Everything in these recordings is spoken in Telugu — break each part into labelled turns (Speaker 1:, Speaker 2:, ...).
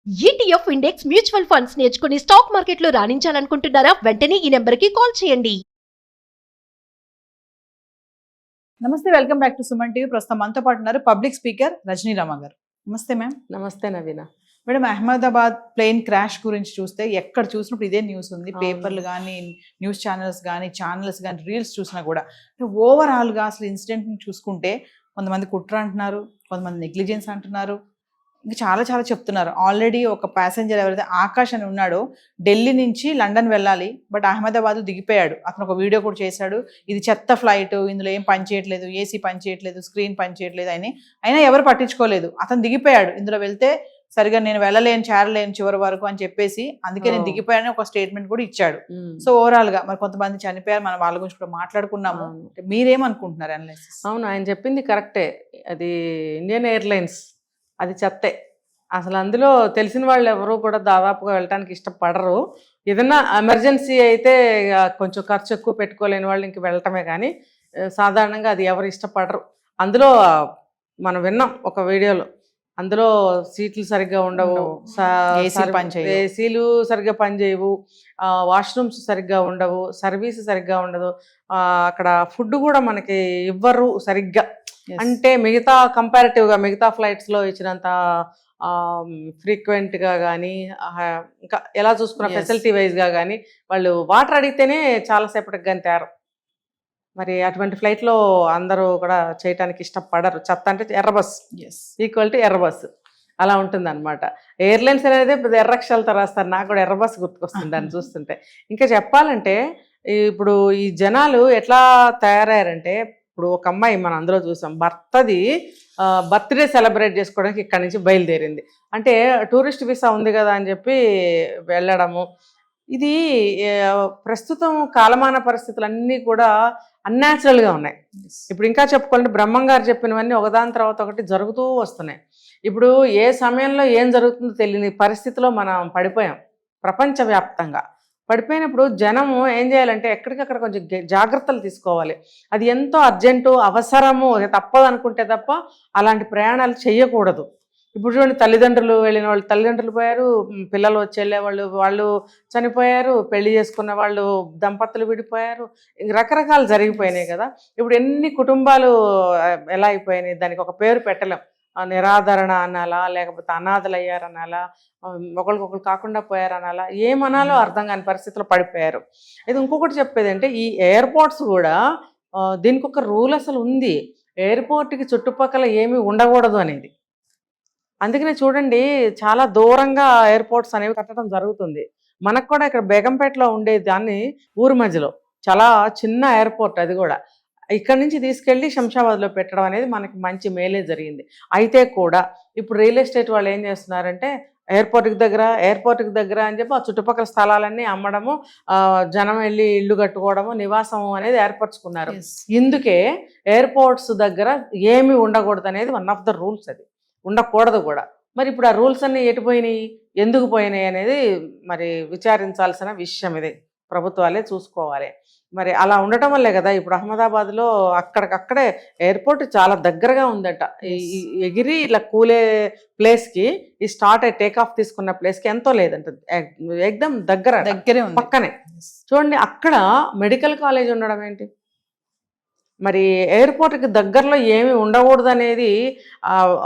Speaker 1: ఈటీఎఫ్ ఇండెక్స్ మ్యూచువల్ ఫండ్స్ నేర్చుకుని స్టాక్ మార్కెట్లో రాణించాలనుకుంటున్నారా? వెంటనే ఈ నెంబర్కి కాల్ చేయండి.
Speaker 2: నమస్తే, welcome back to Suman TV. ప్రస్తుతం మనతో పాటు ఉన్నారు పబ్లిక్ స్పీకర్ రజనీ రామ గారు. నమస్తే మ్యామ్.
Speaker 3: నమస్తే నవీన.
Speaker 2: మేడం, అహ్మదాబాద్ ప్లేన్ క్రాష్ గురించి చూస్తే ఎక్కడ చూసినప్పుడు ఇదే న్యూస్ ఉంది.
Speaker 3: అవును.
Speaker 2: పేపర్లు కానీ, న్యూస్ ఛానల్స్ కానీ రీల్స్ చూసినా కూడా ఓవరాల్గా అసలు ఇన్సిడెంట్ని చూసుకుంటే కొంతమంది కుట్ర అంటున్నారు, కొంతమంది నెగ్లిజెన్స్ అంటున్నారు, ఇంకా చాలా చాలా చెప్తున్నారు. ఆల్రెడీ ఒక ప్యాసింజర్ ఎవరైతే ఆకాష్ అని ఉన్నాడో ఢిల్లీ నుంచి లండన్ వెళ్ళాలి, బట్ అహ్మదాబాద్ దిగిపోయాడు. అతను ఒక వీడియో కూడా చేశాడు, ఇది చెత్త ఫ్లైట్, ఇందులో ఏం పని చేయట్లేదు, ఏసీ పని చేయట్లేదు, స్క్రీన్ పని చేయట్లేదు అని. అయినా ఎవరు పట్టించుకోలేదు. అతను దిగిపోయాడు, ఇందులో వెళ్తే సరిగా నేను వెళ్ళలేను, చేరలేను చివరి వరకు అని చెప్పేసి, అందుకే నేను దిగిపోయానని ఒక స్టేట్మెంట్ కూడా ఇచ్చాడు. సో ఓవరాల్ గా మరి కొంతమంది చనిపోయారు, మనం వాళ్ళ గురించి కూడా మాట్లాడుకున్నాము. మీరేమనుకుంటున్నారు అనాలిసిస్?
Speaker 3: అవును, ఆయన చెప్పింది కరెక్టే. అది ఇండియన్ ఎయిర్లైన్స్, అది చెత్తే. అసలు అందులో తెలిసిన వాళ్ళు ఎవరు కూడా దాదాపుగా వెళ్ళటానికి ఇష్టపడరు. ఏదైనా ఎమర్జెన్సీ అయితే కొంచెం ఖర్చు ఎక్కువ పెట్టుకోలేని వాళ్ళు ఇంక వెళ్ళటమే, కానీ సాధారణంగా అది ఎవరు ఇష్టపడరు. అందులో మనం విన్నాం ఒక వీడియోలో, అందులో సీట్లు సరిగ్గా ఉండవు, ఏసీలు సరిగ్గా పనిచేయవు, వాష్రూమ్స్ సరిగ్గా ఉండవు, సర్వీస్ సరిగ్గా ఉండదు, అక్కడ ఫుడ్ కూడా మనకి ఇవ్వరు సరిగ్గా. అంటే మిగతా కంపారిటివ్గా మిగతా ఫ్లైట్స్లో ఇచ్చినంత ఫ్రీక్వెంట్గా కానీ, ఇంకా ఎలా చూసుకున్న ఫెసిలిటీ వైజ్గా కానీ వాళ్ళు వాటర్ అడిగితేనే చాలాసేపటికి కానీ తేరు. మరి అటువంటి ఫ్లైట్లో అందరూ కూడా చేయటానికి ఇష్టపడరు. చెత్త అంటే ఎర్ర బస్ ఈక్వల్ టు ఎర్ర బస్, అలా ఉంటుంది అనమాట. ఎయిర్లైన్స్ అనేది ఎర్రక్షరాలతో రాస్తారు. నాకు కూడా ఎర్ర బస్ గుర్తుకొస్తుంది దాన్ని చూస్తుంటే. ఇంకా చెప్పాలంటే ఇప్పుడు ఈ జనాలు ఎట్లా తయారయ్యారంటే, ఇప్పుడు ఒక అమ్మాయి మనం అందులో చూసాం, భర్తది బర్త్డే సెలబ్రేట్ చేసుకోవడానికి ఇక్కడి నుంచి బయలుదేరింది. అంటే టూరిస్ట్ వీసా ఉంది కదా అని చెప్పి వెళ్ళడము. ఇది ప్రస్తుతం కాలమాన పరిస్థితులన్నీ కూడా అన్యాచురల్గా ఉన్నాయి. ఇప్పుడు ఇంకా చెప్పుకోవాలంటే బ్రహ్మం గారు చెప్పినవన్నీ ఒకదాని తర్వాత ఒకటి జరుగుతూ వస్తున్నాయి. ఇప్పుడు ఏ సమయంలో ఏం జరుగుతుందో తెలియని పరిస్థితిలో మనం పడిపోయాం. ప్రపంచవ్యాప్తంగా పడిపోయినప్పుడు జనము ఏం చేయాలంటే ఎక్కడికక్కడ కొంచెం జాగ్రత్తలు తీసుకోవాలి. అది ఎంతో అర్జెంటు, అవసరము, తప్పదు అనుకుంటే తప్ప అలాంటి ప్రయాణాలు చేయకూడదు. ఇప్పుడు చూడండి, తల్లిదండ్రులు వెళ్ళిన వాళ్ళు తల్లిదండ్రులు పోయారు, పిల్లలు వచ్చి వెళ్ళేవాళ్ళు వాళ్ళు చనిపోయారు, పెళ్లి చేసుకున్న వాళ్ళు దంపతులు విడిపోయారు, రకరకాలు జరిగిపోయినాయి కదా. ఇప్పుడు ఎన్ని కుటుంబాలు ఎలా అయిపోయినాయి, దానికి ఒక పేరు పెట్టలేం. నిరాదరణ అనాలా, లేకపోతే అనాథలు అయ్యారనాలా, ఒకరికొకరు కాకుండా పోయారనాలా, ఏమనాలో అర్థం కాని పరిస్థితిలో పడిపోయారు. ఇది ఇంకొకటి చెప్పేది అంటే, ఈ ఎయిర్పోర్ట్స్ కూడా దీనికి ఒక రూల్ అసలు ఉంది. ఎయిర్పోర్ట్కి చుట్టుపక్కల ఏమీ ఉండకూడదు అనేది. అందుకనే చూడండి, చాలా దూరంగా ఎయిర్పోర్ట్స్ అనేవి కట్టడం జరుగుతుంది. మనకు కూడా ఇక్కడ బేగంపేటలో ఉండే దాన్ని ఊరి మధ్యలో చాలా చిన్న ఎయిర్పోర్ట్, అది కూడా ఇక్కడి నుంచి తీసుకెళ్ళి శంషాబాద్లో పెట్టడం అనేది మనకి మంచి మేలే జరిగింది. అయితే కూడా ఇప్పుడు రియల్ ఎస్టేట్ వాళ్ళు ఏం చేస్తున్నారంటే, ఎయిర్పోర్ట్కి దగ్గర అని చెప్పి ఆ చుట్టుపక్కల స్థలాలన్నీ అమ్మడము, జనం వెళ్ళి ఇల్లు కట్టుకోవడము, నివాసము అనేది ఏర్పరచుకున్నారు. ఇందుకే ఎయిర్పోర్ట్స్ దగ్గర ఏమి ఉండకూడదు అనేది వన్ ఆఫ్ ద రూల్స్. అది ఉండకూడదు కూడా. మరి ఇప్పుడు ఆ రూల్స్ అన్నీ ఎటు పోయినాయి, ఎందుకు పోయినాయి అనేది మరి విచారించాల్సిన విషయం. ఇది ప్రభుత్వాలే చూసుకోవాలి. మరి అలా ఉండటం వల్లే కదా ఇప్పుడు అహ్మదాబాద్లో అక్కడికక్కడే ఎయిర్పోర్ట్ చాలా దగ్గరగా ఉందట. ఎగిరి ఇలా కూలే ప్లేస్కి, ఈ స్టార్ట్ అయ్యి టేక్ ఆఫ్ తీసుకున్న ప్లేస్కి ఎంతో లేదంట, ఎగ్దమ్ దగ్గరే పక్కనే. చూడండి, అక్కడ మెడికల్ కాలేజ్ ఉండడం ఏంటి? మరి ఎయిర్పోర్ట్కి దగ్గరలో ఏమి ఉండకూడదు అనేది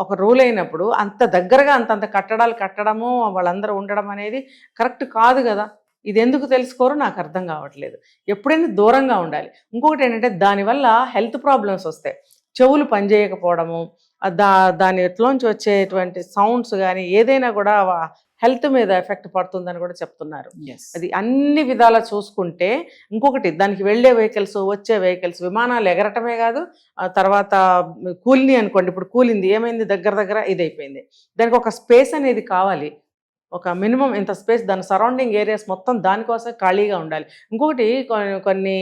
Speaker 3: ఒక రూల్ అయినప్పుడు, అంత దగ్గరగా అంతంత కట్టడాలు కట్టడము, వాళ్ళందరూ ఉండడం అనేది కరెక్ట్ కాదు కదా. ఇది ఎందుకు తెలుసుకోరో నాకు అర్థం కావట్లేదు. ఎప్పుడైనా దూరంగా ఉండాలి. ఇంకొకటి ఏంటంటే, దానివల్ల హెల్త్ ప్రాబ్లమ్స్ వస్తాయి. చెవులు పనిచేయకపోవడము, దాని ఎట్లోంచి వచ్చేటువంటి సౌండ్స్ కానీ ఏదైనా కూడా హెల్త్ మీద ఎఫెక్ట్ పడుతుందని కూడా చెప్తున్నారు. అది అన్ని విధాలా చూసుకుంటే, ఇంకొకటి దానికి వెళ్ళే వెహికల్స్, వచ్చే వెహికల్స్, విమానాలు ఎగరటమే కాదు, తర్వాత కూలిని అనుకోండి, ఇప్పుడు కూలింది ఏమైంది, దగ్గర ఇది అయిపోయింది. దానికి ఒక స్పేస్ అనేది కావాలి, ఒక మినిమం ఇంత స్పేస్, దాని సరౌండింగ్ ఏరియాస్ మొత్తం దానికోసం ఖాళీగా ఉండాలి. ఇంకొకటి కొన్ని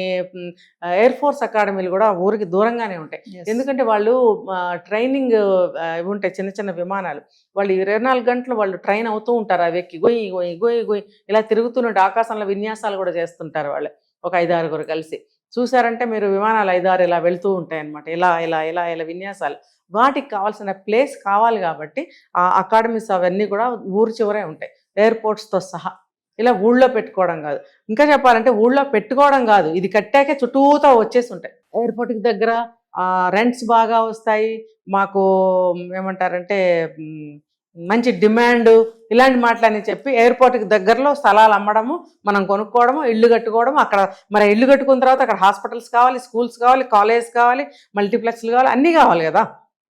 Speaker 3: ఎయిర్ ఫోర్స్ అకాడమీలు కూడా ఊరికి దూరంగానే ఉంటాయి. ఎందుకంటే వాళ్ళు ట్రైనింగ్ ఇవి ఉంటాయి, చిన్న చిన్న విమానాలు, వాళ్ళు 24 గంటలు వాళ్ళు ట్రైన్ అవుతూ ఉంటారు. అవి ఎక్కి గొయ్యి ఇలా తిరుగుతున్నట్టు ఆకాశంలో విన్యాసాలు కూడా చేస్తుంటారు వాళ్ళు, ఒక 5-6 కలిసి. చూసారంటే మీరు విమానాలు 5-6 ఇలా వెళ్తూ ఉంటాయి అన్నమాట. ఇలా ఇలా ఇలా ఇలా విన్యాసాలు. వాటికి కావాల్సిన ప్లేస్ కావాలి కాబట్టి ఆ అకాడమీస్ అవన్నీ కూడా ఊరు చివరే ఉంటాయి, ఎయిర్పోర్ట్స్తో సహా. ఇలా ఊళ్ళో పెట్టుకోవడం కాదు, ఇంకా చెప్పాలంటే ఊళ్ళో పెట్టుకోవడం కాదు, ఇది కట్టాకే చుట్టూతా వచ్చేసి ఉంటాయి. ఎయిర్పోర్ట్కి దగ్గర రెంట్స్ బాగా వస్తాయి మాకు, ఏమంటారంటే మంచి డిమాండ్, ఇలాంటి మాటలని చెప్పి ఎయిర్పోర్ట్కి దగ్గరలో స్థలాలు అమ్మడము, మనం కొనుక్కోవడము, ఇల్లు కట్టుకోవడము. అక్కడ మరి ఇల్లు కట్టుకున్న తర్వాత అక్కడ హాస్పిటల్స్ కావాలి, స్కూల్స్ కావాలి, కాలేజ్ కావాలి, మల్టీప్లెక్స్లు కావాలి, అన్నీ కావాలి కదా.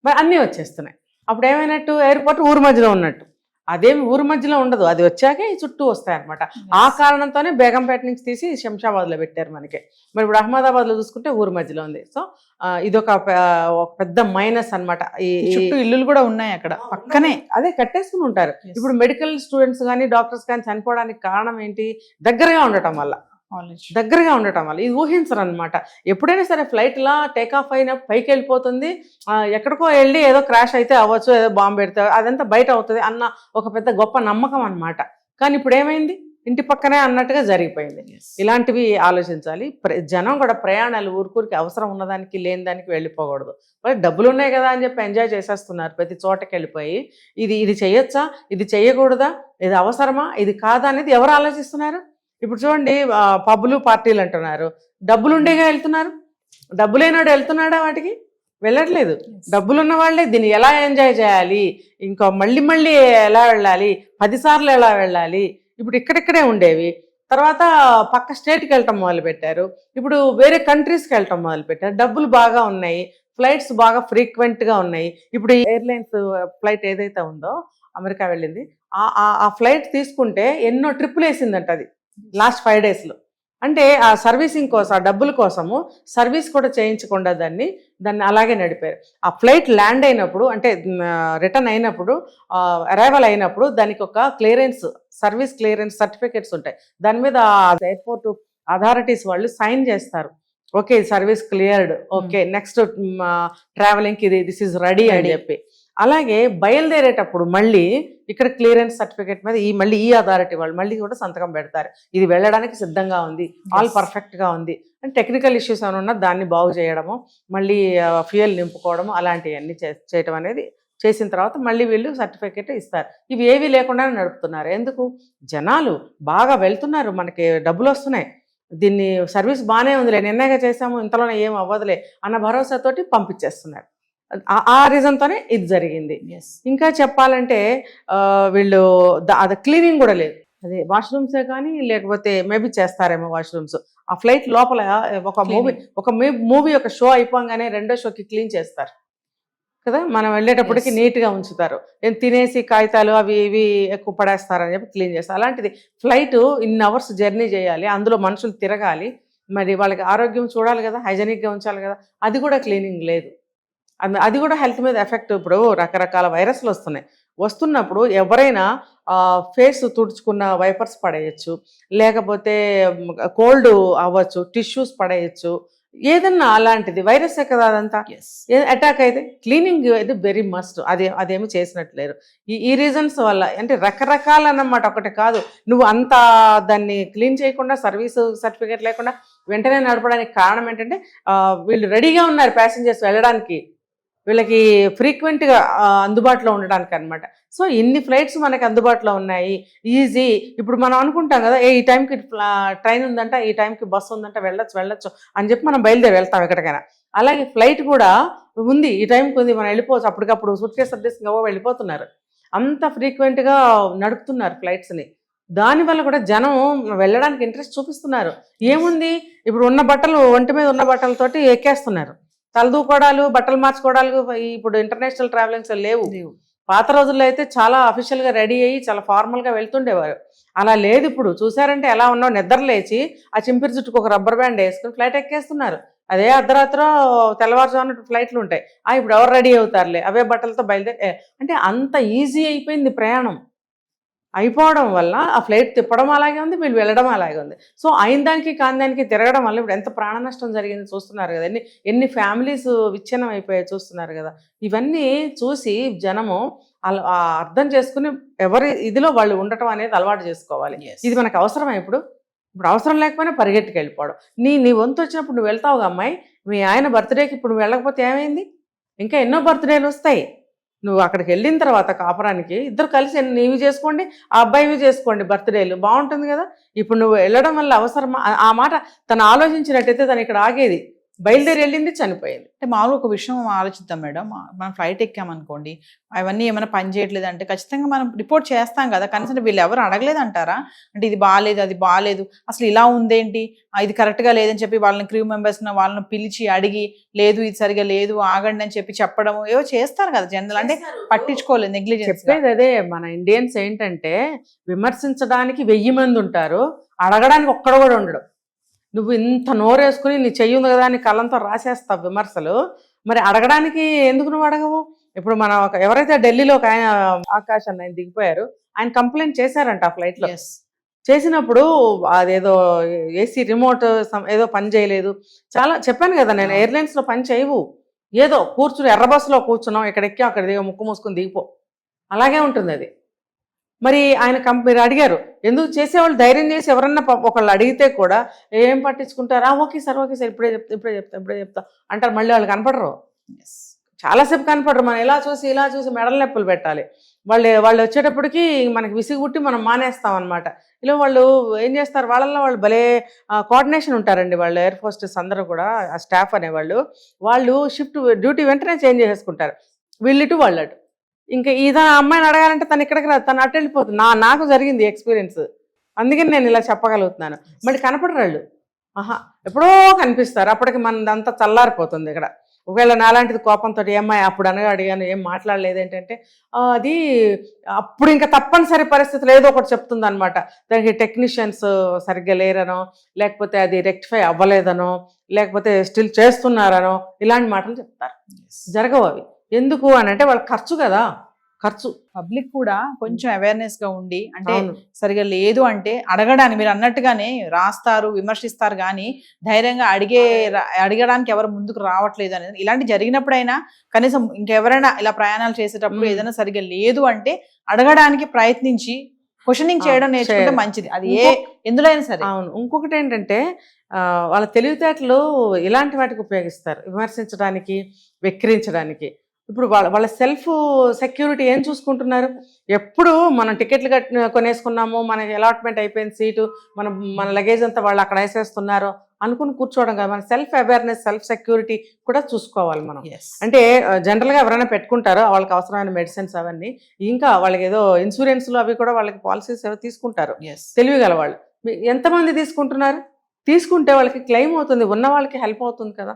Speaker 3: మరి అన్నీ వచ్చేస్తున్నాయి. అప్పుడు ఏమైనట్టు ఎయిర్పోర్ట్ ఊరు మధ్యలో ఉన్నట్టు. అదేమి ఊరు మధ్యలో ఉండదు, అది వచ్చాకే ఈ చుట్టూ వస్తాయన్నమాట. ఆ కారణంతోనే బేగంపేట నుంచి తీసి శంషాబాద్లో పెట్టారు మనకి. మరి ఇప్పుడు అహ్మదాబాద్లో చూసుకుంటే ఊరు మధ్యలో ఉంది. సో ఇదొక పెద్ద మైనస్ అన్నమాట. ఈ
Speaker 2: చుట్టూ ఇల్లులు కూడా ఉన్నాయి అక్కడ పక్కనే,
Speaker 3: అదే కట్టేసుకుని ఉంటారు. ఇప్పుడు మెడికల్ స్టూడెంట్స్ కానీ డాక్టర్స్ కానీ చనిపోవడానికి కారణం ఏంటి? దగ్గరగా ఉండటం వల్ల. దగ్గరగా ఉండటం వల్ల ఇది ఊహించరు అనమాట. ఎప్పుడైనా సరే ఫ్లైట్ లా టేక్ ఆఫ్ అయినప్పుడు పైకి వెళ్ళిపోతుంది, ఎక్కడికో వెళ్ళి ఏదో క్రాష్ అయితే అవ్వచ్చు, ఏదో బాంబు పెడితే అదంతా బయట అవుతుంది అన్న ఒక పెద్ద గొప్ప నమ్మకం అనమాట. కానీ ఇప్పుడు ఏమైంది? ఇంటి పక్కనే అన్నట్టుగా జరిగిపోయింది. ఇలాంటివి ఆలోచించాలి. జనం కూడా ప్రయాణాలు ఊరికూరికి అవసరం ఉన్నదానికి లేని దానికి వెళ్ళిపోకూడదు. మరి డబ్బులు ఉన్నాయి కదా అని చెప్పి ఎంజాయ్ చేసేస్తున్నారు ప్రతి చోటకి వెళ్ళిపోయి. ఇది చేయొచ్చా, ఇది చేయకూడదా, ఇది అవసరమా, ఇది కాదా అనేది ఎవరు ఆలోచిస్తున్నారు? ఇప్పుడు చూడండి, పబ్బులు పార్టీలు అంటున్నారు, డబ్బులు ఉండేగా వెళ్తున్నారు. డబ్బు లేనాడు వెళ్తున్నాడా? వాటికి వెళ్ళట్లేదు. డబ్బులు ఉన్న వాళ్ళే దీన్ని ఎలా ఎంజాయ్ చేయాలి, ఇంకా మళ్ళీ మళ్ళీ ఎలా వెళ్ళాలి, 10 సార్లు ఎలా వెళ్ళాలి. ఇప్పుడు ఇక్కడిక్కడే ఉండేవి, తర్వాత పక్క స్టేట్కి వెళ్ళటం మొదలుపెట్టారు, ఇప్పుడు వేరే కంట్రీస్కి వెళ్ళటం మొదలుపెట్టారు. డబ్బులు బాగా ఉన్నాయి, ఫ్లైట్స్ బాగా ఫ్రీక్వెంట్గా ఉన్నాయి. ఇప్పుడు ఎయిర్లైన్స్ ఫ్లైట్ ఏదైతే ఉందో అమెరికా వెళ్ళింది, ఆ ఫ్లైట్ తీసుకుంటే ఎన్నో ట్రిప్పులు వేసిందంట అది లాస్ట్ 5 daysలో. అంటే ఆ సర్వీసింగ్ కోసం, ఆ డబ్బుల కోసము సర్వీస్ కూడా చేయించకుండా దాన్ని అలాగే నడిపారు. ఆ ఫ్లైట్ ల్యాండ్ అయినప్పుడు, అంటే రిటర్న్ అయినప్పుడు, అరైవల్ అయినప్పుడు దానికి ఒక క్లియరెన్స్, సర్వీస్ క్లియరెన్స్ సర్టిఫికేట్స్ ఉంటాయి. దాని మీద ఎయిర్పోర్ట్ అథారిటీస్ వాళ్ళు సైన్ చేస్తారు. Okay, service cleared, okay next ట్రావెలింగ్కి దిస్ ఈజ్ రెడీ అని చెప్పి. అలాగే బయలుదేరేటప్పుడు మళ్ళీ ఇక్కడ క్లియరెన్స్ సర్టిఫికేట్ మీద మళ్ళీ ఈ అథారిటీ వాళ్ళు మళ్ళీ కూడా సంతకం పెడతారు, ఇది వెళ్ళడానికి సిద్ధంగా ఉంది, ఆల్ పర్ఫెక్ట్గా ఉంది. అంటే టెక్నికల్ ఇష్యూస్ ఏమైనా ఉన్నా దాన్ని బాగు చేయడము, మళ్ళీ ఫ్యూయల్ నింపుకోవడము, అలాంటివన్నీ చేయటం అనేది చేసిన తర్వాత మళ్ళీ వీళ్ళు సర్టిఫికేట్ ఇస్తారు. ఇవి ఏవి లేకుండా నడుపుతున్నారు. ఎందుకు? జనాలు బాగా వెళ్తున్నారు, మనకి డబ్బులు వస్తున్నాయి, దీన్ని సర్వీస్ బాగానే ఉందిలే, నిన్నగా చేసాము, ఇంతలోనే ఏం అవ్వదులే అన్న భరోసాతోటి పంపించేస్తున్నారు. ఆ రీజన్తోనే ఇది జరిగింది. ఇంకా చెప్పాలంటే వీళ్ళు అది క్లీనింగ్ కూడా లేదు. అదే వాష్రూమ్సే కానీ, లేకపోతే మేబీ చేస్తారేమో వాష్రూమ్స్. ఆ ఫ్లైట్ లోపల ఒక మూవీ ఒక షో అయిపోగానే రెండో షోకి క్లీన్ చేస్తారు కదా, మనం వెళ్ళేటప్పటికి నీట్గా ఉంచుతారు. తినేసి కాగితాలు అవి ఇవి ఎక్కువ పడేస్తారని చెప్పి క్లీన్ చేస్తారు. అలాంటిది ఫ్లైట్ ఇన్ని అవర్స్ జర్నీ చేయాలి, అందులో మనుషులు తిరగాలి, మరి వాళ్ళకి ఆరోగ్యం చూడాలి కదా, హైజెనిక్గా ఉంచాలి కదా, అది కూడా క్లీనింగ్ లేదు. అది కూడా హెల్త్ మీద ఎఫెక్ట్. ఇప్పుడు రకరకాల వైరస్లు వస్తున్నప్పుడు ఎవరైనా ఫేస్ తుడుచుకున్న వైపర్స్ పడేయచ్చు, లేకపోతే కోల్డ్ అవ్వచ్చు, టిష్యూస్ పడేయచ్చు, ఏదన్నా అలాంటిది వైరసే కదా అదంతా. అటాక్ అయితే క్లీనింగ్ అయితే వెరీ మస్ట్. అదేమి చేసినట్లేరు. ఈ రీజన్స్ వల్ల, అంటే రకరకాల అన్నమాట, ఒకటి కాదు. నువ్వు అంత దాన్ని క్లీన్ చేయకుండా, సర్వీస్ సర్టిఫికేట్ లేకుండా వెంటనే నడపడానికి కారణం ఏంటంటే వీళ్ళు రెడీగా ఉన్నారు ప్యాసింజర్స్ వెళ్ళడానికి, వీళ్ళకి ఫ్రీక్వెంట్గా అందుబాటులో ఉండడానికి అనమాట. సో ఇన్ని ఫ్లైట్స్ మనకి అందుబాటులో ఉన్నాయి, ఈజీ. ఇప్పుడు మనం అనుకుంటాం కదా, ఈ టైంకి ట్రైన్ ఉందంట, ఈ టైంకి బస్సు ఉందంట, వెళ్ళొచ్చు అని చెప్పి మనం బయలుదేరి వెళ్తాం ఎక్కడికైనా. అలాగే ఫ్లైట్ కూడా ఉంది, ఈ టైంకి ఉంది, మనం వెళ్ళిపోవచ్చు, అప్పటికప్పుడు సూట్ కేసు సర్దేసి వెళ్ళిపోతున్నారు. అంత ఫ్రీక్వెంట్గా నడుపుతున్నారు ఫ్లైట్స్ని. దానివల్ల కూడా జనం వెళ్ళడానికి ఇంట్రెస్ట్ చూపిస్తున్నారు. ఏముంది, ఇప్పుడు ఉన్న బట్టలు, ఒంటి మీద ఉన్న బట్టలతోటి ఎక్కేస్తున్నారు. తలదూకోవడాలు, బట్టలు మార్చుకోవడాలు ఇప్పుడు ఇంటర్నేషనల్ ట్రావెలింగ్స్ లేవు. పాత రోజుల్లో అయితే చాలా అఫీషియల్గా రెడీ అయ్యి చాలా ఫార్మల్గా వెళ్తుండేవారు. అలా లేదు ఇప్పుడు. చూసారంటే ఎలా ఉన్నావు, నిద్ర లేచి ఆ చింపిరి చుట్టుకు ఒక రబ్బర్ బ్యాండ్ వేసుకుని ఫ్లైట్ ఎక్కేస్తున్నారు. అదే అర్ధరాత్రి తెల్లవారుజామున ఫ్లైట్లు ఉంటాయి, ఇప్పుడు ఎవరు రెడీ అవుతారులే, అవే బట్టలతో బయలుదేరి. అంటే అంత ఈజీ అయిపోయింది ప్రయాణం. అయిపోవడం వల్ల ఆ ఫ్లైట్ తిప్పడం అలాగే ఉంది, వీళ్ళు వెళ్ళడం అలాగే ఉంది. సో అయిన దానికి కాని దానికి తిరగడం వల్ల ఇప్పుడు ఎంత ప్రాణ నష్టం జరిగింది చూస్తున్నారు కదా, ఎన్ని ఫ్యామిలీస్ విచ్ఛిన్నం అయిపోయాయి చూస్తున్నారు కదా. ఇవన్నీ చూసి జనము అర్థం చేసుకుని ఎవరి ఇదిలో వాళ్ళు ఉండటం అనేది అలవాటు చేసుకోవాలి. ఇది మనకు అవసరమా ఇప్పుడు? ఇప్పుడు అవసరం లేకపోయినా పరిగెట్టుకు వెళ్ళిపోవడం. నీ వంతు వచ్చినప్పుడు నువ్వు వెళ్తావుగా అమ్మాయి, మీ ఆయన బర్త్డేకి ఇప్పుడు నువ్వు వెళ్ళకపోతే ఏమైంది? ఇంకా ఎన్నో బర్త్డేలు వస్తాయి. నువ్వు అక్కడికి వెళ్ళిన తర్వాత కాపురానికి ఇద్దరు కలిసి నీవి చేసుకోండి, ఆ అబ్బాయివి చేసుకోండి బర్త్డేలు, బాగుంటుంది కదా. ఇప్పుడు నువ్వు వెళ్ళడం వల్ల అవసరమా? ఆ మాట తను ఆలోచించినట్టయితే తను ఇక్కడ ఆగేది. బయలుదేరి వెళ్ళింది, చనిపోయింది.
Speaker 2: అంటే మామూలుగా ఒక విషయం ఆలోచిద్దాం మేడం, మనం ఫ్లైట్ ఎక్కామనుకోండి, అవన్నీ ఏమైనా పని చేయట్లేదు అంటే ఖచ్చితంగా మనం రిపోర్ట్ చేస్తాం కదా. కనీసం వీళ్ళు ఎవరు అడగలేదు అంటారా? అంటే ఇది బాగాలేదు, అది బాగాలేదు, అసలు ఇలా ఉందేంటి, ఇది కరెక్ట్గా లేదని చెప్పి వాళ్ళని క్రూ మెంబర్స్ వాళ్ళని పిలిచి అడిగి, లేదు ఇది సరిగా లేదు ఆగండి అని చెప్పి చెప్పడం ఏవో చేస్తారు కదా జనరల్. అంటే పట్టించుకోలేదు, నెగ్లిజెన్స్.
Speaker 3: చెప్పేది అదే, మన ఇండియన్స్ ఏంటంటే విమర్శించడానికి 1000 మంది ఉంటారు, అడగడానికి ఒక్కడ కూడా ఉండడు. నువ్వు ఇంత నోరేసుకుని నీ చెయ్యి ఉంది కదా అని కళ్ళంతో రాసేస్తావు విమర్శలు, మరి అడగడానికి ఎందుకు నువ్వు అడగవు? ఇప్పుడు మన ఎవరైతే ఢిల్లీలో ఒక ఆయన ఆకాష్ అన్న ఆయన దిగిపోయారు, ఆయన కంప్లైంట్ చేశారంట ఆ ఫ్లైట్లో. చేసినప్పుడు అదేదో ఏసీ రిమోట్ ఏదో పని చేయలేదు. చాలా చెప్పాను కదా నేను, ఎయిర్లైన్స్లో పని చేయవు. ఏదో కూర్చుని ఎర్ర బస్సులో కూర్చున్నాం, ఇక్కడ ఎక్కి అక్కడ దిగ ముక్కు మూసుకుని దిగిపో, అలాగే ఉంటుంది అది. మరి ఆయన మీరు అడిగారు ఎందుకు, చేసేవాళ్ళు ధైర్యం చేసి ఎవరన్నా ఒకళ్ళు అడిగితే కూడా ఏం పట్టించుకుంటారా, ఓకే సార్ ఇప్పుడే చెప్తా అంటారు. మళ్ళీ వాళ్ళు కనపడరు, చాలాసేపు కనపడరు. మనం ఇలా చూసి మెడల నొప్పులు పెట్టాలి. వాళ్ళు వచ్చేటప్పటికి మనకి విసిగుట్టి మనం మానేస్తాం అనమాట. ఇలా వాళ్ళు ఏం చేస్తారు, వాళ్ళల్లో వాళ్ళు భలే కోఆర్డినేషన్ ఉంటారండి. వాళ్ళు ఎయిర్ ఫోర్స్టెస్ అందరూ కూడా, ఆ స్టాఫ్ అనేవాళ్ళు, వాళ్ళు షిఫ్ట్ డ్యూటీ వెంటనే చేంజ్ చేసేసుకుంటారు, వీళ్ళిటు వాళ్ళటు. ఇంకా అమ్మాయిని అడగాలంటే తను ఇక్కడికి రాదు, తను అటు వెళ్ళిపోతుంది. నాకు జరిగింది ఎక్స్పీరియన్స్, అందుకని నేను ఇలా చెప్పగలుగుతున్నాను. మళ్ళీ కనపడరు వాళ్ళు, ఎప్పుడో కనిపిస్తారు. అప్పటికి మనదంతా చల్లారిపోతుంది ఇక్కడ. ఒకవేళ నాలాంటిది కోపంతో ఏమ్మాయి అప్పుడు అనగా అడిగాను ఏం మాట్లాడలేదు ఏంటంటే, అది అప్పుడు ఇంకా తప్పనిసరి పరిస్థితులు ఏదో ఒకటి చెప్తుంది అనమాట. దానికి టెక్నీషియన్స్ సరిగ్గా లేరనో, లేకపోతే అది రెక్టిఫై అవ్వలేదనో, లేకపోతే స్టిల్ చేస్తున్నారనో, ఇలాంటి మాటలు చెప్తారు. జరగవు అవి. ఎందుకు అని అంటే వాళ్ళ ఖర్చు కదా, ఖర్చు.
Speaker 2: పబ్లిక్ కూడా కొంచెం అవేర్నెస్ గా ఉండి, అంటే సరిగా లేదు అంటే అడగడానికి, మీరు అన్నట్టుగానే రాస్తారు, విమర్శిస్తారు, కానీ ధైర్యంగా అడగడానికి ఎవరు ముందుకు రావట్లేదు అనేది. ఇలాంటి జరిగినప్పుడైనా కనీసం ఇంకెవరైనా ఇలా ప్రయాణాలు చేసేటప్పుడు ఏదైనా సరిగా లేదు అంటే అడగడానికి ప్రయత్నించి క్వశ్చనింగ్ చేయడం నేర్చుకుంటే మంచిది, అది ఎందులో అయినా సరే.
Speaker 3: అవును. ఇంకొకటి ఏంటంటే వాళ్ళ తెలివితేటలు ఇలాంటి వాటికి ఉపయోగిస్తారు, విమర్శించడానికి, వెక్కిరించడానికి. ఇప్పుడు వాళ్ళ సెల్ఫ్ సెక్యూరిటీ ఏం చూసుకుంటున్నారు? ఎప్పుడు మనం టికెట్లు కొనేసుకున్నాము, మనకి అలాట్మెంట్ అయిపోయింది సీటు, మన లగేజ్ అంతా వాళ్ళు అక్కడ వేసేస్తున్నారో అనుకుని కూర్చోవడం కాదు. మన సెల్ఫ్ అవేర్నెస్, సెల్ఫ్ సెక్యూరిటీ కూడా చూసుకోవాలి మనం. అంటే జనరల్గా ఎవరైనా పెట్టుకుంటారో వాళ్ళకి అవసరమైన మెడిసిన్స్ అవన్నీ, ఇంకా వాళ్ళకి ఏదో ఇన్సూరెన్స్లు అవి కూడా వాళ్ళకి పాలసీస్ ఏవో తీసుకుంటారు తెలివిగల వాళ్ళు. ఎంతమంది తీసుకుంటే వాళ్ళకి క్లెయిమ్ అవుతుంది, ఉన్న వాళ్ళకి హెల్ప్ అవుతుంది కదా.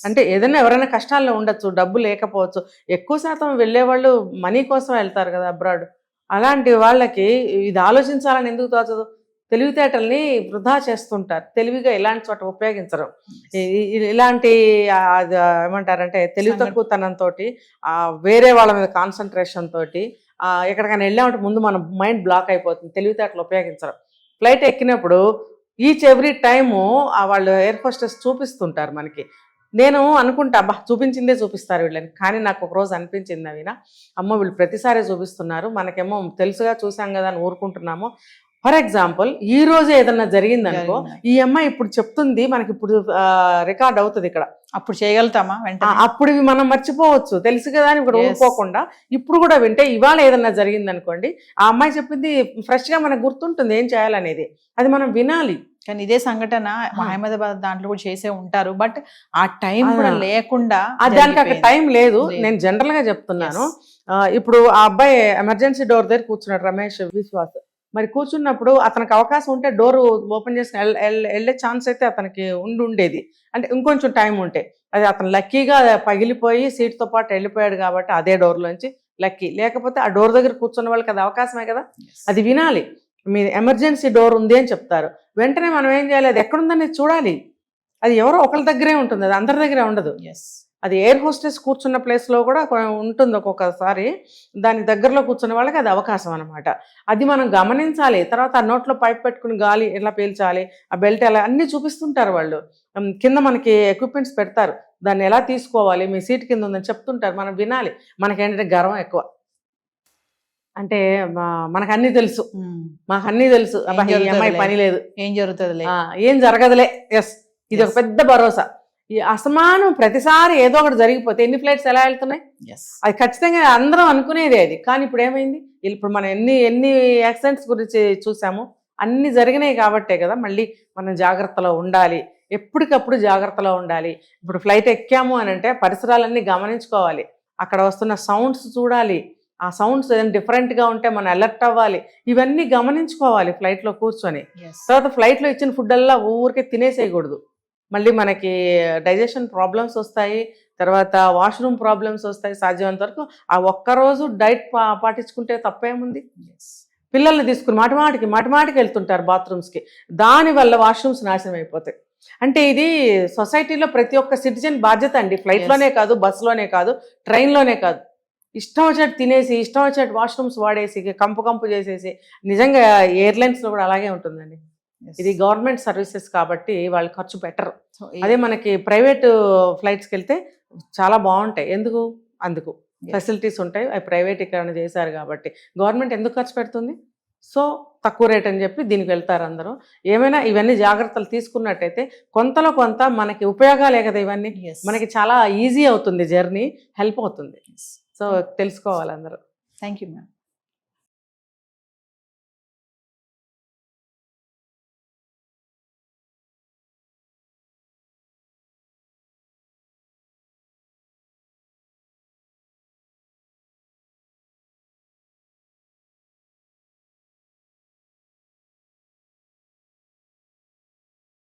Speaker 3: అంటే ఏదైనా ఎవరైనా కష్టాల్లో ఉండొచ్చు, డబ్బు లేకపోవచ్చు, ఎక్కువ శాతం వెళ్ళేవాళ్ళు మనీ కోసం వెళ్తారు కదా అబ్రాడ్. అలాంటి వాళ్ళకి ఇది ఆలోచించాలని ఎందుకు తోచదు? తెలివితేటల్ని వృధా చేస్తుంటారు, తెలివిగా ఇలాంటి చోట ఉపయోగించరు. ఇలాంటి ఏమంటారంటే తెలివి తక్కువతనంతో, వేరే వాళ్ళ మీద కాన్సన్ట్రేషన్ తోటి ఎక్కడికైనా వెళ్ళామంటే ముందు మన మైండ్ బ్లాక్ అయిపోతుంది, తెలివితేటలు ఉపయోగించరు. ఫ్లైట్ ఎక్కినప్పుడు ఈచ్ ఎవ్రీ టైము వాళ్ళు ఎయిర్ హోస్టెస్ చూపిస్తుంటారు మనకి. నేను అనుకుంటా చూపించిందే చూపిస్తారు వీళ్ళని, కానీ నాకు ఒకరోజు అనిపించింది నవీన, అమ్మ వీళ్ళు ప్రతిసారి చూపిస్తున్నారు, మనకేమో తెలుసుగా చూసాం కదా అని ఊరుకుంటున్నాము. ఫర్ ఎగ్జాంపుల్ ఈ రోజు ఏదన్నా జరిగిందనుకో, ఈ అమ్మాయి ఇప్పుడు చెప్తుంది మనకి, ఇప్పుడు రికార్డ్ అవుతుంది ఇక్కడ,
Speaker 2: అప్పుడు చేయగలుగుతామా వెంటనే?
Speaker 3: అప్పుడు ఇవి మనం మర్చిపోవచ్చు, తెలుసు కదా అని ఇక్కడ ఊరుకోకుండా ఇప్పుడు కూడా వింటే, ఇవాళ ఏదన్నా జరిగింది అనుకోండి, ఆ అమ్మాయి చెప్పింది ఫ్రెష్ గా మనకు గుర్తుంటుంది ఏం చేయాలనేది, అది మనం వినాలి.
Speaker 2: కానీ ఇదే సంఘటన అహ్మదాబాద్ దాంట్లో కూడా చేసే ఉంటారు, బట్ ఆ టైం కూడా లేకుండా,
Speaker 3: దానికి అక్కడ టైం లేదు. నేను జనరల్ గా చెప్తున్నాను. ఇప్పుడు ఆ అబ్బాయి ఎమర్జెన్సీ డోర్ దగ్గర కూర్చున్నాడు, రమేష్ విశ్వాస్. మరి కూర్చున్నప్పుడు అతనికి అవకాశం ఉంటే డోర్ ఓపెన్ చేసి వెళ్ళే ఛాన్స్ అయితే అతనికి ఉండేది, అంటే ఇంకొంచెం టైం ఉంటే. అది అతను లక్కీగా పగిలిపోయి సీట్తో పాటు వెళ్ళిపోయాడు కాబట్టి అదే డోర్లోంచి లక్కీ. లేకపోతే ఆ డోర్ దగ్గర కూర్చున్న వాళ్ళకి అది అవకాశమే కదా, అది వినాలి. మీ ఎమర్జెన్సీ డోర్ ఉంది అని చెప్తారు, వెంటనే మనం ఏం చేయాలి, అది ఎక్కడుందని చూడాలి. అది ఎవరో ఒకరి దగ్గరే ఉంటుంది, అది అందరి దగ్గరే ఉండదు. అది ఎయిర్ హోస్టెస్ కూర్చున్న ప్లేస్లో కూడా ఉంటుంది ఒక్కొక్కసారి, దాని దగ్గరలో కూర్చున్న వాళ్ళకి అది అవకాశం అనమాట. అది మనం గమనించాలి. తర్వాత ఆ నోట్లో పైప్ పెట్టుకుని గాలి ఎలా పీల్చాలి, ఆ బెల్ట్ ఎలా, అన్నీ చూపిస్తుంటారు వాళ్ళు. కింద మనకి ఎక్విప్మెంట్స్ పెడతారు, దాన్ని ఎలా తీసుకోవాలి, మీ సీట్ కింద ఉందని చెప్తుంటారు, మనం వినాలి. మనకేంటంటే గర్వం ఎక్కువ, అంటే మనకు అన్ని తెలుసు, మాకు అన్ని తెలుసు, అబ్బా ఈ అమ్మాయి పని లేదు,
Speaker 2: ఏం జరుగుతుంది,
Speaker 3: ఏం జరగదులే. ఎస్, ఇది ఒక పెద్ద భరోసా. ఈ అసమానం ప్రతిసారి ఏదో ఒకటి జరిగిపోతే ఎన్ని ఫ్లైట్స్ ఎలా వెళ్తున్నాయి, అది ఖచ్చితంగా అందరం అనుకునేదే అది. కానీ ఇప్పుడు ఏమైంది, ఇప్పుడు మనం ఎన్ని యాక్సిడెంట్స్ గురించి చూసాము, అన్ని జరిగినాయి కాబట్టే కదా మళ్ళీ మనం జాగ్రత్తలో ఉండాలి, ఎప్పటికప్పుడు జాగ్రత్తలో ఉండాలి. ఇప్పుడు ఫ్లైట్ ఎక్కాము అని అంటే పరిసరాలన్నీ గమనించుకోవాలి, అక్కడ వస్తున్న సౌండ్స్ చూడాలి, ఆ సౌండ్స్ ఏదైనా డిఫరెంట్గా ఉంటే మనం అలర్ట్ అవ్వాలి, ఇవన్నీ గమనించుకోవాలి ఫ్లైట్లో కూర్చొని. తర్వాత ఫ్లైట్లో ఇచ్చిన ఫుడ్ అల్లా ఊరికే తినేసేయకూడదు, మళ్ళీ మనకి డైజెషన్ ప్రాబ్లమ్స్ వస్తాయి, తర్వాత వాష్రూమ్ ప్రాబ్లమ్స్ వస్తాయి. సాధ్యమైనంత వరకు ఆ ఒక్కరోజు డైట్ పాటించుకుంటే తప్పేముంది. పిల్లల్ని తీసుకుని మాటిమాటికి వెళ్తుంటారు బాత్రూమ్స్కి, దానివల్ల వాష్రూమ్స్ నాశనం అయిపోతాయి. అంటే ఇది సొసైటీలో ప్రతి ఒక్క సిటిజన్ బాధ్యత అండి. ఫ్లైట్లోనే కాదు, బస్సులోనే కాదు, ట్రైన్లోనే కాదు. ఇష్టం వచ్చినట్టు తినేసి, ఇష్టం వచ్చినట్టు వాష్రూమ్స్ వాడేసి, కంపు చేసేసి, నిజంగా ఎయిర్లైన్స్లో కూడా అలాగే ఉంటుందండి. ఇది గవర్నమెంట్ సర్వీసెస్ కాబట్టి వాళ్ళు ఖర్చు పెట్టరు. అదే మనకి ప్రైవేట్ ఫ్లైట్స్కి వెళ్తే చాలా బాగుంటాయి. అందుకు ఫెసిలిటీస్ ఉంటాయి, అవి ప్రైవేటీకరణ చేశారు కాబట్టి. గవర్నమెంట్ ఎందుకు ఖర్చు పెడుతుంది? సో తక్కువ రేట్ అని చెప్పి దీనికి వెళ్తారు అందరూ. ఏమైనా ఇవన్నీ జాగ్రత్తలు తీసుకున్నట్టయితే కొంతలో కొంత మనకి ఉపయోగాలే కదా ఇవన్నీ, మనకి చాలా ఈజీ అవుతుంది జర్నీ, హెల్ప్ అవుతుంది. సో తెలుసుకోవాలి అందరూ.
Speaker 2: Thank you ma'am.